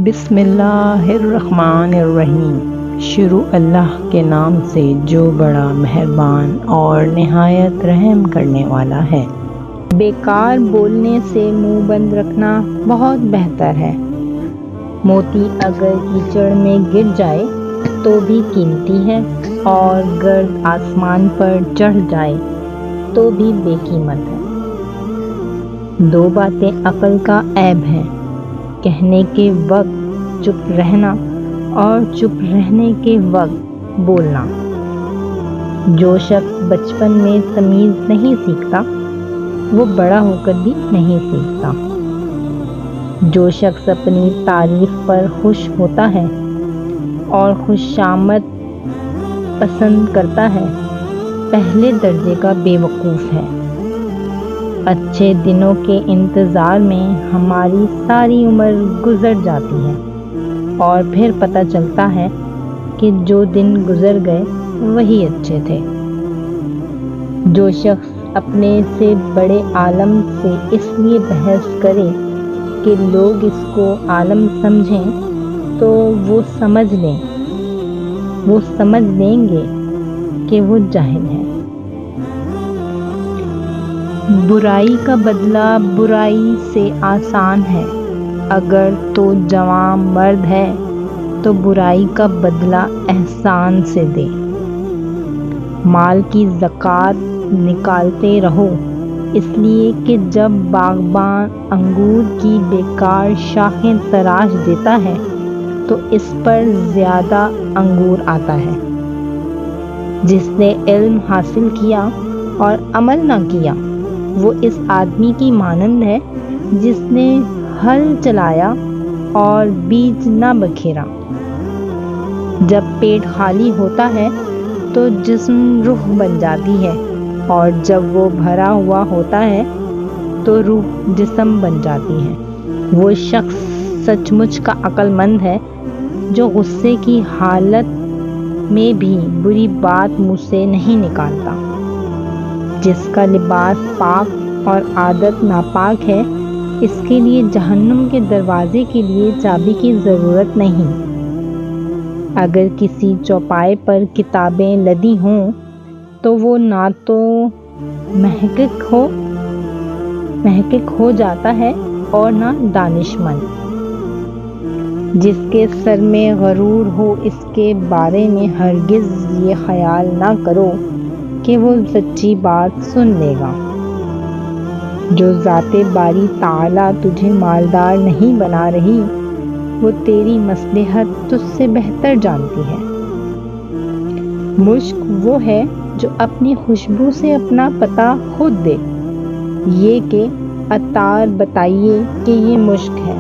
بسم اللہ الرحمن الرحیم۔ شروع اللہ کے نام سے جو بڑا مہربان اور نہایت رحم کرنے والا ہے۔ بیکار بولنے سے منہ بند رکھنا بہت بہتر ہے۔ موتی اگر کیچڑ میں گر جائے تو بھی قیمتی ہے، اور گرد آسمان پر چڑھ جائے تو بھی بے قیمت ہے۔ دو باتیں عقل کا عیب ہیں: کہنے کے وقت چپ رہنا اور چپ رہنے کے وقت بولنا۔ جو شخص بچپن میں تمیز نہیں سیکھتا وہ بڑا ہو کر بھی نہیں سیکھتا۔ جو شخص اپنی تعریف پر خوش ہوتا ہے اور خوشامد پسند کرتا ہے پہلے درجے کا بے وقوف ہے۔ اچھے دنوں کے انتظار میں ہماری ساری عمر گزر جاتی ہے، اور پھر پتہ چلتا ہے کہ جو دن گزر گئے وہی اچھے تھے۔ جو شخص اپنے سے بڑے عالم سے اس لیے بحث کرے کہ لوگ اس کو عالم سمجھیں تو وہ سمجھ لیں گے کہ وہ جاہل ہے۔ برائی کا بدلہ برائی سے آسان ہے۔ اگر تو جوان مرد ہے تو برائی کا بدلہ احسان سے دے۔ مال کی زکوٰۃ نکالتے رہو، اس لیے کہ جب باغبان انگور کی بیکار شاخیں تراش دیتا ہے تو اس پر زیادہ انگور آتا ہے۔ جس نے علم حاصل کیا اور عمل نہ کیا وہ اس آدمی کی مانند ہے جس نے ہل چلایا اور بیج نہ بکھیرا۔ جب پیٹ خالی ہوتا ہے تو جسم روح بن جاتی ہے، اور جب وہ بھرا ہوا ہوتا ہے تو روح جسم بن جاتی ہے۔ وہ شخص سچ مچ کا عقل مند ہے جو غصے کی حالت میں بھی بری بات منہ سے نہیں نکالتا۔ جس کا لباس پاک اور عادت ناپاک ہے اس کے لیے جہنم کے دروازے کے لیے چابی کی ضرورت نہیں۔ اگر کسی چوپائے پر کتابیں لدی ہوں تو وہ نہ تو محقق ہو جاتا ہے اور نہ دانش مند۔ جس کے سر میں غرور ہو اس کے بارے میں ہرگز یہ خیال نہ کرو کہ وہ سچی بات سن لے گا۔ جو ذات باری تعالیٰ تجھے مالدار نہیں بنا رہی وہ تیری مصلحت تجھ سے بہتر جانتی ہے۔ مشک وہ ہے جو اپنی خوشبو سے اپنا پتہ خود دے، یہ کہ عطار بتائیے کہ یہ مشک ہے۔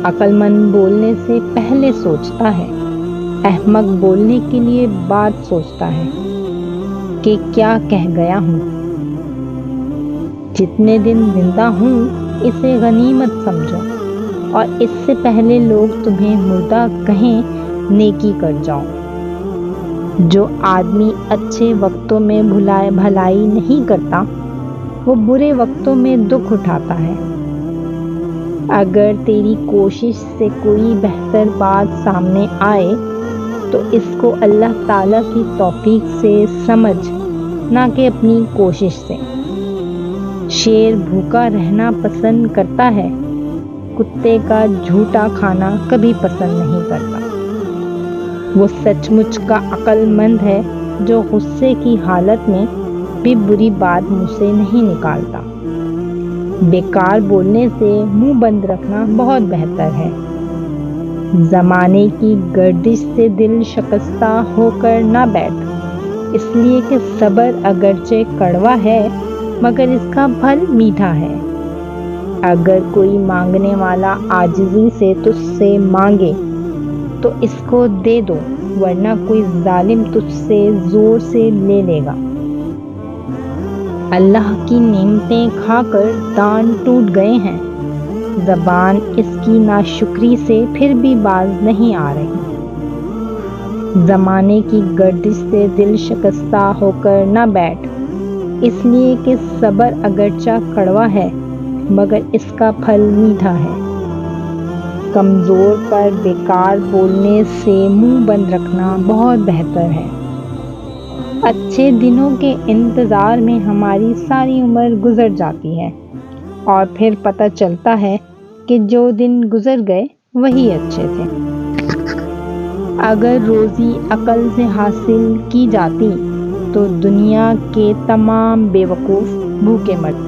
عقل مند بولنے سے پہلے سوچتا ہے، احمق بولنے کے لیے بعد سوچتا ہے کہ کیا کہہ گیا ہوں۔ جتنے دن زندہ ہوں اسے غنیمت سمجھو، اور اس سے پہلے لوگ تمہیں مردہ کہیں نیکی کر جاؤ۔ جو آدمی اچھے وقتوں میں بھلائی نہیں کرتا وہ برے وقتوں میں دکھ اٹھاتا ہے۔ اگر تیری کوشش سے کوئی بہتر بات سامنے آئے تو اس کو اللہ تعالیٰ کی توفیق سے سمجھ، نہ کہ اپنی کوشش سے۔ شیر بھوکا رہنا پسند کرتا ہے، کتے کا جھوٹا کھانا کبھی پسند نہیں کرتا۔ وہ سچ مچ کا عقل مند ہے جو غصے کی حالت میں بھی بری بات منہ سے نہیں نکالتا۔ بیکار بولنے سے منہ بند رکھنا بہت بہتر ہے۔ زمانے کی گردش سے دل شکستہ ہو کر نہ بیٹھ، اس لیے کہ صبر اگرچہ کڑوا ہے مگر اس کا پھل میٹھا ہے۔ اگر کوئی مانگنے والا عاجزی سے تجھ سے مانگے تو اس کو دے دو، ورنہ کوئی ظالم تجھ سے زور سے لے لے گا۔ اللہ کی نعمتیں کھا کر دانت ٹوٹ گئے ہیں، زبان اس کی ناشکری سے پھر بھی باز نہیں آ رہی۔ زمانے کی گردش سے دل شکستہ ہو کر نہ بیٹھ، اس لیے کہ صبر اگرچہ کڑوا ہے مگر اس کا پھل میٹھا ہے۔ کمزور پر بیکار بولنے سے منہ بند رکھنا بہت بہتر ہے۔ اچھے دنوں کے انتظار میں ہماری ساری عمر گزر جاتی ہے اور پھر پتہ چلتا ہے کہ جو دن گزر گئے وہی اچھے تھے۔ اگر روزی عقل سے حاصل کی جاتی تو دنیا کے تمام بیوقوف بھوکے مرتے۔